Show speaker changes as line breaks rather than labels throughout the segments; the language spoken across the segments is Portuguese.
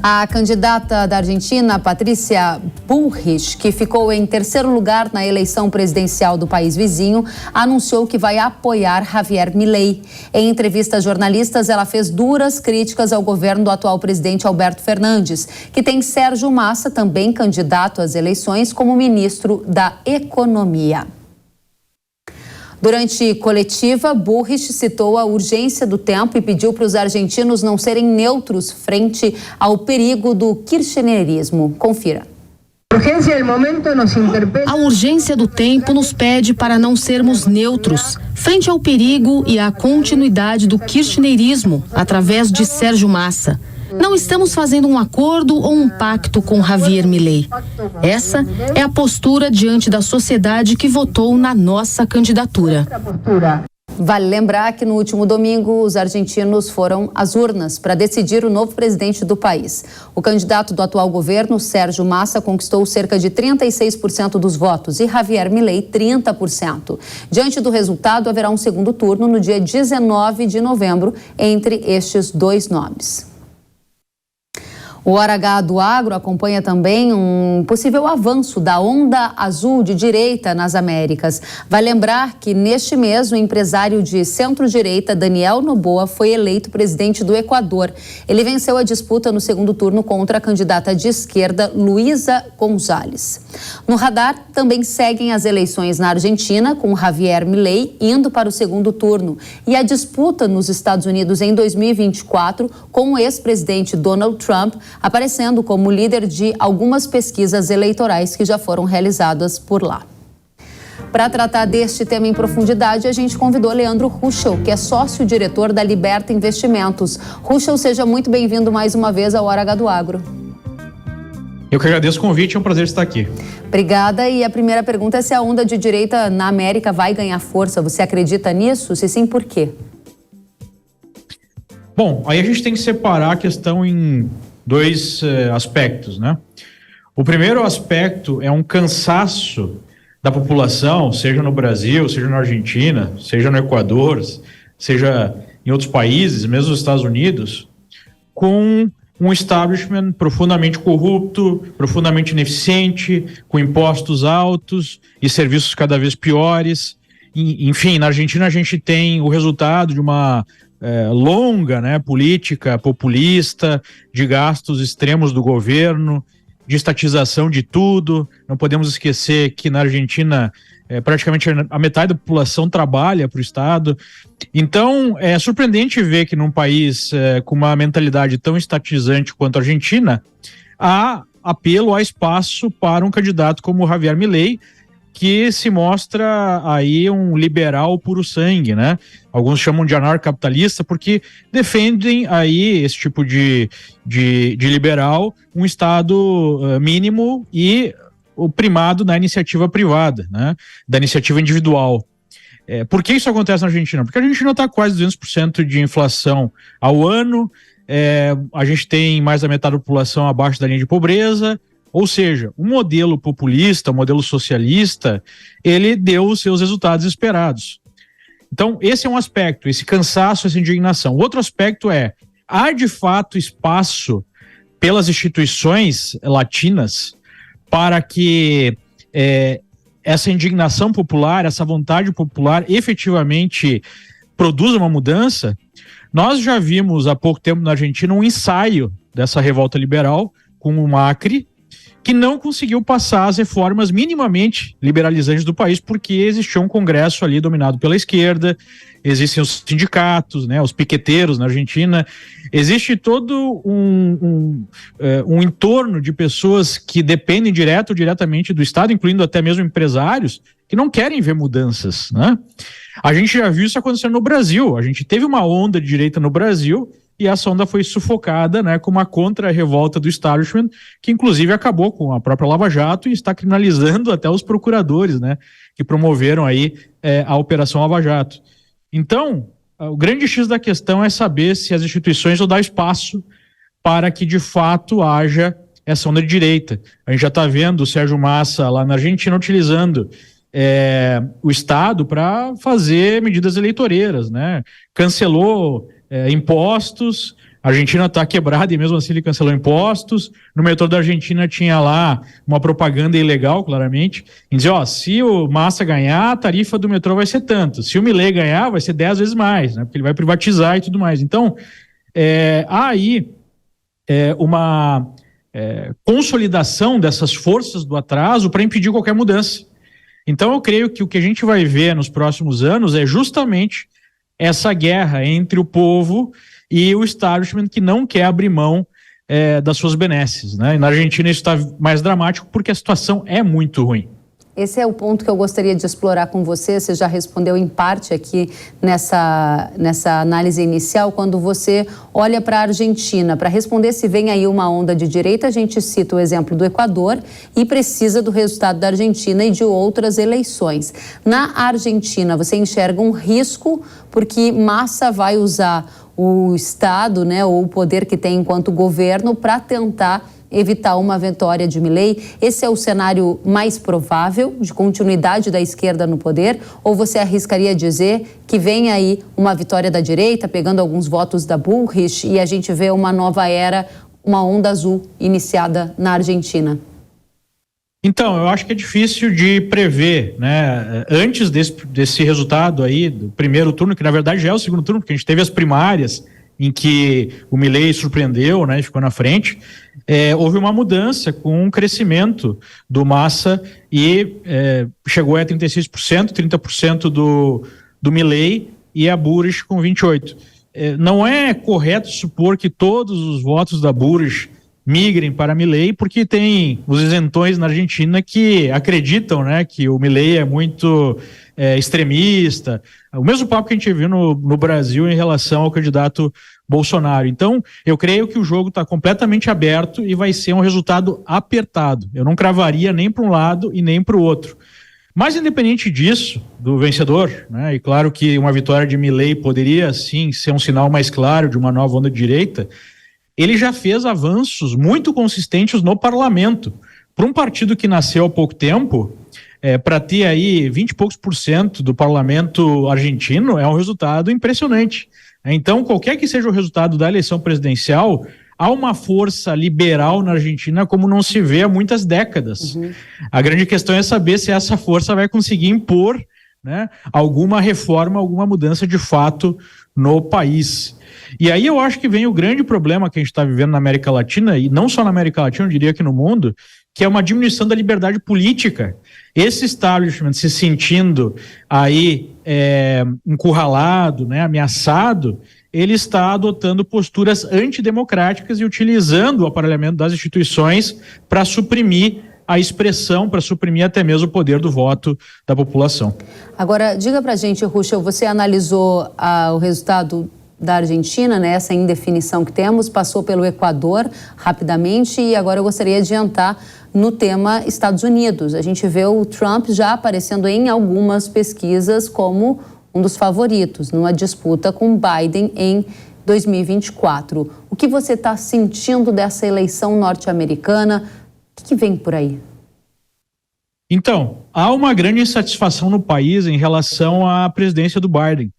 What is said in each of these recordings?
A candidata da Argentina, Patricia Bullrich, que ficou em terceiro lugar na eleição presidencial do país vizinho, anunciou que vai apoiar Javier Milei. Em entrevista a jornalistas, ela fez duras críticas ao governo do atual presidente Alberto Fernandes, que tem Sérgio Massa, também candidato às eleições, como ministro da Economia. Durante coletiva, Bullrich citou a urgência do tempo e pediu para os argentinos não serem neutros frente ao perigo do kirchnerismo. Confira.
A urgência do tempo nos pede para não sermos neutros frente ao perigo e à continuidade do kirchnerismo através de Sérgio Massa. Não estamos fazendo um acordo ou um pacto com Javier Milei. Essa é a postura diante da sociedade que votou na nossa candidatura.
Vale lembrar que no último domingo os argentinos foram às urnas para decidir o novo presidente do país. O candidato do atual governo, Sérgio Massa, conquistou cerca de 36% dos votos e Javier Milei 30%. Diante do resultado, haverá um segundo turno no dia 19 de novembro entre estes dois nomes. O Hora H do Agro acompanha também um possível avanço da onda azul de direita nas Américas. Vai lembrar que neste mês o empresário de centro-direita Daniel Noboa foi eleito presidente do Equador. Ele venceu a disputa no segundo turno contra a candidata de esquerda Luísa González. No radar também seguem as eleições na Argentina, com Javier Milei indo para o segundo turno, e a disputa nos Estados Unidos em 2024 com o ex-presidente Donald Trump aparecendo como líder de algumas pesquisas eleitorais que já foram realizadas por lá. Para tratar deste tema em profundidade, a gente convidou Leandro Ruschel, que é sócio-diretor da Liberta Investimentos. Ruschel, seja muito bem-vindo mais uma vez ao Hora H do Agro.
Eu que agradeço o convite, é um prazer estar aqui.
Obrigada. E a primeira pergunta é se a onda de direita na América vai ganhar força. Você acredita nisso? Se sim, por quê?
Bom, aí a gente tem que separar a questão em dois aspectos, né? O primeiro aspecto é um cansaço da população, seja no Brasil, seja na Argentina, seja no Equador, seja em outros países, mesmo nos Estados Unidos, com um establishment profundamente corrupto, profundamente ineficiente, com impostos altos e serviços cada vez piores. Enfim, na Argentina a gente tem o resultado de uma longa, né, política populista, de gastos extremos do governo, de estatização de tudo. Não podemos esquecer que na Argentina praticamente a metade da população trabalha para o Estado. Então é surpreendente ver que num país com uma mentalidade tão estatizante quanto a Argentina, há apelo, há espaço para um candidato como Javier Milei, que se mostra aí um liberal puro sangue, né? Alguns chamam de anarcocapitalista porque defendem aí esse tipo de liberal, um Estado mínimo e o primado da iniciativa privada, né? Da iniciativa individual. Por que isso acontece na Argentina? Porque a Argentina está quase 200% de inflação ao ano, a gente tem mais da metade da população abaixo da linha de pobreza. Ou seja, o modelo populista, o modelo socialista, ele deu os seus resultados esperados. Então, esse é um aspecto, esse cansaço, essa indignação. O outro aspecto há de fato espaço pelas instituições latinas para que essa indignação popular, essa vontade popular efetivamente produza uma mudança? Nós já vimos há pouco tempo na Argentina um ensaio dessa revolta liberal com o Macri, que não conseguiu passar as reformas minimamente liberalizantes do país, porque existia um congresso ali dominado pela esquerda, existem os sindicatos, né, os piqueteiros na Argentina, existe todo um entorno de pessoas que dependem direto ou diretamente do Estado, incluindo até mesmo empresários, que não querem ver mudanças, né? A gente já viu isso acontecendo no Brasil, a gente teve uma onda de direita no Brasil, e essa onda foi sufocada, né, com uma contra-revolta do establishment, que inclusive acabou com a própria Lava Jato e está criminalizando até os procuradores, né, que promoveram aí a Operação Lava Jato. Então, o grande X da questão é saber se as instituições vão dar espaço para que de fato haja essa onda de direita. A gente já está vendo o Sérgio Massa lá na Argentina utilizando o Estado para fazer medidas eleitoreiras, né? Cancelou impostos, A Argentina está quebrada e mesmo assim ele cancelou impostos. No metrô da Argentina tinha lá uma propaganda ilegal, claramente, em dizer, se o Massa ganhar, a tarifa do metrô vai ser tanto. Se o Milei ganhar, vai ser 10 vezes mais, né? Porque ele vai privatizar e tudo mais. Então, há aí uma consolidação dessas forças do atraso para impedir qualquer mudança. Então, eu creio que o que a gente vai ver nos próximos anos é justamente essa guerra entre o povo e o establishment que não quer abrir mão das suas benesses, né? E na Argentina isso está mais dramático porque a situação é muito ruim.
Esse é o ponto que eu gostaria de explorar com você. Você já respondeu em parte aqui nessa análise inicial, quando você olha para a Argentina. Para responder se vem aí uma onda de direita, a gente cita o exemplo do Equador e precisa do resultado da Argentina e de outras eleições. Na Argentina, você enxerga um risco porque Massa vai usar o Estado, né, ou o poder que tem enquanto governo para tentar evitar uma vitória de Milei? Esse é o cenário mais provável de continuidade da esquerda no poder? Ou você arriscaria dizer que vem aí uma vitória da direita, pegando alguns votos da Bullrich, e a gente vê uma nova era, uma onda azul iniciada na Argentina?
Então, eu acho que é difícil de prever, né? Antes desse resultado aí, do primeiro turno, que na verdade já é o segundo turno, porque a gente teve as primárias, em que o Milei surpreendeu, né, e ficou na frente, houve uma mudança com um crescimento do Massa e chegou a 36%, 30% do Milei e a Bullrich com 28%. Não é correto supor que todos os votos da Bullrich migrem para Milei, porque tem os isentões na Argentina que acreditam, né, que o Milei é muito extremista. O mesmo papo que a gente viu no Brasil em relação ao candidato Bolsonaro. Então, eu creio que o jogo está completamente aberto e vai ser um resultado apertado. Eu não cravaria nem para um lado e nem para o outro. Mas, independente disso, do vencedor, né, e claro que uma vitória de Milei poderia, sim, ser um sinal mais claro de uma nova onda de direita, ele já fez avanços muito consistentes no parlamento. Para um partido que nasceu há pouco tempo, para ter aí 20 e poucos % do parlamento argentino, é um resultado impressionante. Então, qualquer que seja o resultado da eleição presidencial, há uma força liberal na Argentina como não se vê há muitas décadas. Uhum. A grande questão é saber se essa força vai conseguir impor, né, alguma reforma, alguma mudança de fato no país. E aí eu acho que vem o grande problema que a gente está vivendo na América Latina, e não só na América Latina, eu diria que no mundo, que é uma diminuição da liberdade política. Esse establishment se sentindo aí encurralado, né, ameaçado, ele está adotando posturas antidemocráticas e utilizando o aparelhamento das instituições para suprimir a expressão, para suprimir até mesmo o poder do voto da população.
Agora, diga para a gente, Ruschel, você analisou o resultado da Argentina, né, essa indefinição que temos, passou pelo Equador rapidamente e agora eu gostaria de adiantar no tema Estados Unidos. A gente vê o Trump já aparecendo em algumas pesquisas como um dos favoritos numa disputa com Biden em 2024. O que você está sentindo dessa eleição norte-americana? O que vem por aí?
Então, há uma grande insatisfação no país em relação à presidência do Biden,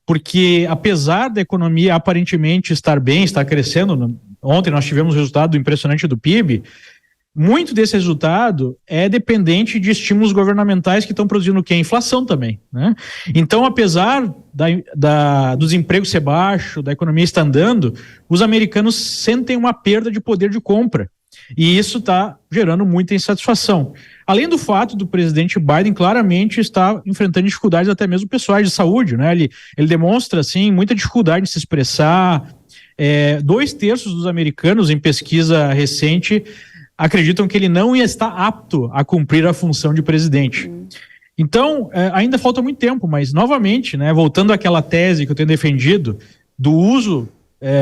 porque apesar da economia aparentemente estar bem, estar crescendo, ontem nós tivemos o resultado impressionante do PIB, muito desse resultado é dependente de estímulos governamentais que estão produzindo o quê? Inflação também, né? Então, apesar do desemprego ser baixo, da economia estar andando, os americanos sentem uma perda de poder de compra. E isso está gerando muita insatisfação. Além do fato do presidente Biden claramente estar enfrentando dificuldades até mesmo pessoais de saúde, né? Ele demonstra, assim, muita dificuldade de se expressar. 2/3 dos americanos, em pesquisa recente, acreditam que ele não está apto a cumprir a função de presidente. Então, ainda falta muito tempo, mas, novamente, né, voltando àquela tese que eu tenho defendido, do uso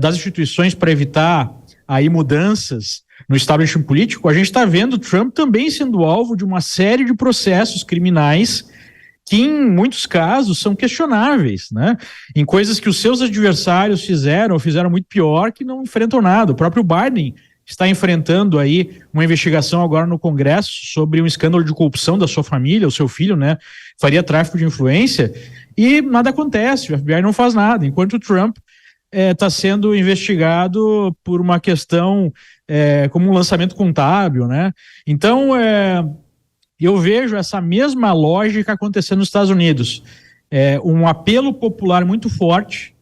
das instituições para evitar aí mudanças no establishment político, a gente está vendo Trump também sendo alvo de uma série de processos criminais que, em muitos casos, são questionáveis, né? Em coisas que os seus adversários fizeram, ou fizeram muito pior, que não enfrentam nada. O próprio Biden está enfrentando aí uma investigação agora no Congresso sobre um escândalo de corrupção da sua família, o seu filho, né, faria tráfico de influência, e nada acontece, o FBI não faz nada, enquanto o Trump está sendo investigado por uma questão como um lançamento contábil, né? Então, eu vejo essa mesma lógica acontecendo nos Estados Unidos. Um apelo popular muito forte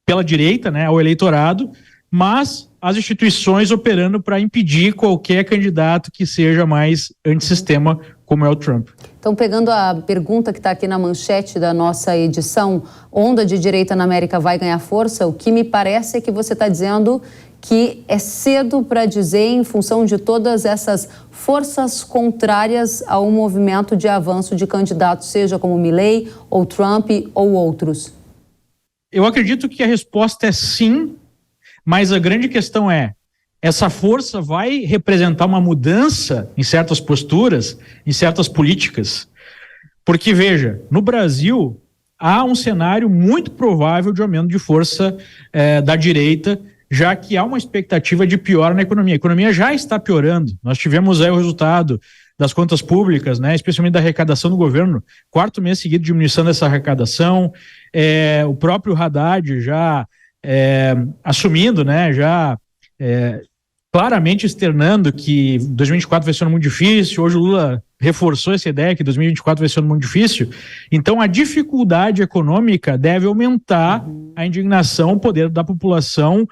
pela direita, né, ao eleitorado, mas as instituições operando para impedir qualquer candidato que seja mais antissistema, como é o Trump.
Então, pegando a pergunta que está aqui na manchete da nossa edição, onda de direita na América vai ganhar força? O que me parece é que você está dizendo que é cedo para dizer, em função de todas essas forças contrárias ao movimento de avanço de candidatos, seja como Milei, ou Trump, ou outros.
Eu acredito que a resposta é sim, mas a grande questão essa força vai representar uma mudança em certas posturas, em certas políticas? Porque, veja, no Brasil há um cenário muito provável de aumento de força da direita, já que há uma expectativa de piora na economia. A economia já está piorando. Nós tivemos aí o resultado das contas públicas, né, especialmente da arrecadação do governo, 4º mês seguido de diminuição dessa arrecadação, o próprio Haddad já assumindo, né, já claramente externando que 2024 vai ser um ano muito difícil. Hoje o Lula reforçou essa ideia que 2024 vai ser um ano muito difícil. Então a dificuldade econômica deve aumentar a indignação, o poder da população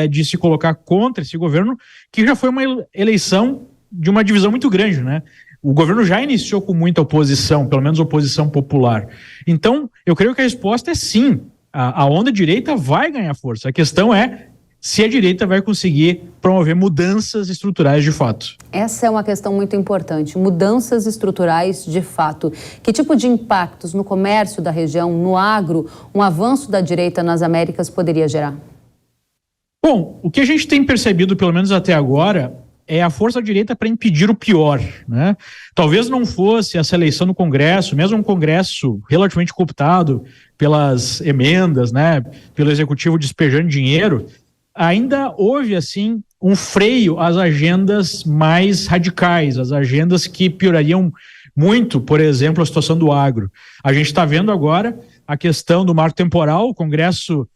de se colocar contra esse governo, que já foi uma eleição de uma divisão muito grande, né? O governo já iniciou com muita oposição, pelo menos oposição popular. Então, eu creio que a resposta é sim. A onda direita vai ganhar força. A questão é se a direita vai conseguir promover mudanças estruturais de fato.
Essa é uma questão muito importante, mudanças estruturais de fato. Que tipo de impactos no comércio da região, no agro, um avanço da direita nas Américas poderia gerar?
Bom, o que a gente tem percebido, pelo menos até agora, é a força da direita para impedir o pior, né? Talvez não fosse essa eleição no Congresso, mesmo um Congresso relativamente cooptado pelas emendas, né, pelo Executivo despejando dinheiro, ainda houve, assim, um freio às agendas mais radicais, as agendas que piorariam muito, por exemplo, a situação do agro. A gente está vendo agora a questão do marco temporal, o Congresso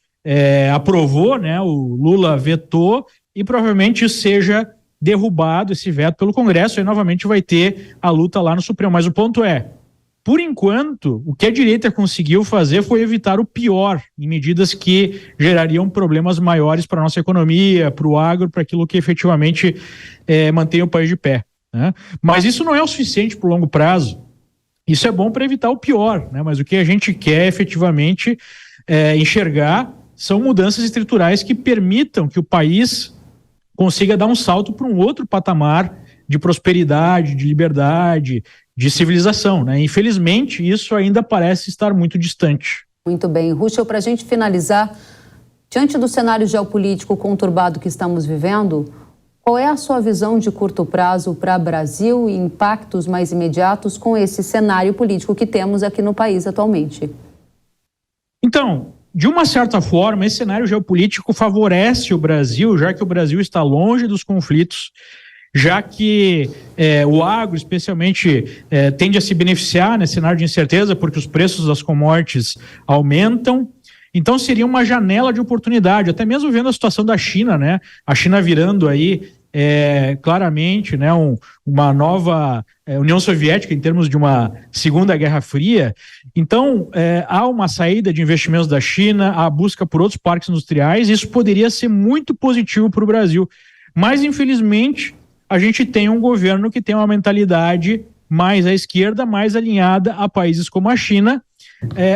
aprovou, né, o Lula vetou, e provavelmente isso seja derrubado, esse veto, pelo Congresso, e novamente vai ter a luta lá no Supremo. Mas o ponto por enquanto, o que a direita conseguiu fazer foi evitar o pior, em medidas que gerariam problemas maiores para a nossa economia, para o agro, para aquilo que efetivamente mantém o país de pé, né? Mas isso não é o suficiente para o longo prazo. Isso é bom para evitar o pior, né? Mas o que a gente quer efetivamente enxergar são mudanças estruturais que permitam que o país consiga dar um salto para um outro patamar de prosperidade, de liberdade, de civilização, né? Infelizmente, isso ainda parece estar muito distante.
Muito bem. Ruschel, para a gente finalizar, diante do cenário geopolítico conturbado que estamos vivendo, qual é a sua visão de curto prazo para o Brasil e impactos mais imediatos com esse cenário político que temos aqui no país atualmente?
Então, de uma certa forma, esse cenário geopolítico favorece o Brasil, já que o Brasil está longe dos conflitos, já que o agro, especialmente, tende a se beneficiar nesse cenário de incerteza, porque os preços das commodities aumentam. Então, seria uma janela de oportunidade, até mesmo vendo a situação da China, né? A China virando aí, claramente, né, uma nova União Soviética em termos de uma Segunda Guerra Fria. Então, há uma saída de investimentos da China, a busca por outros parques industriais, isso poderia ser muito positivo para o Brasil. Mas, infelizmente, a gente tem um governo que tem uma mentalidade mais à esquerda, mais alinhada a países como a China,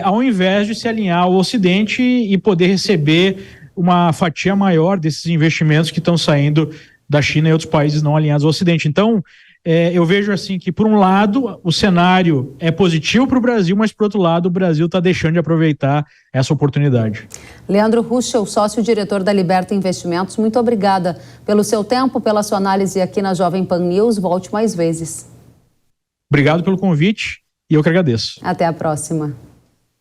ao invés de se alinhar ao Ocidente e poder receber uma fatia maior desses investimentos que estão saindo da China e outros países não alinhados ao Ocidente. Então, eu vejo assim que, por um lado, o cenário é positivo para o Brasil, mas, por outro lado, o Brasil está deixando de aproveitar essa oportunidade.
Leandro Ruschel, sócio-diretor da Liberta Investimentos, muito obrigada pelo seu tempo, pela sua análise aqui na Jovem Pan News. Volte mais vezes.
Obrigado pelo convite e eu que agradeço.
Até a próxima.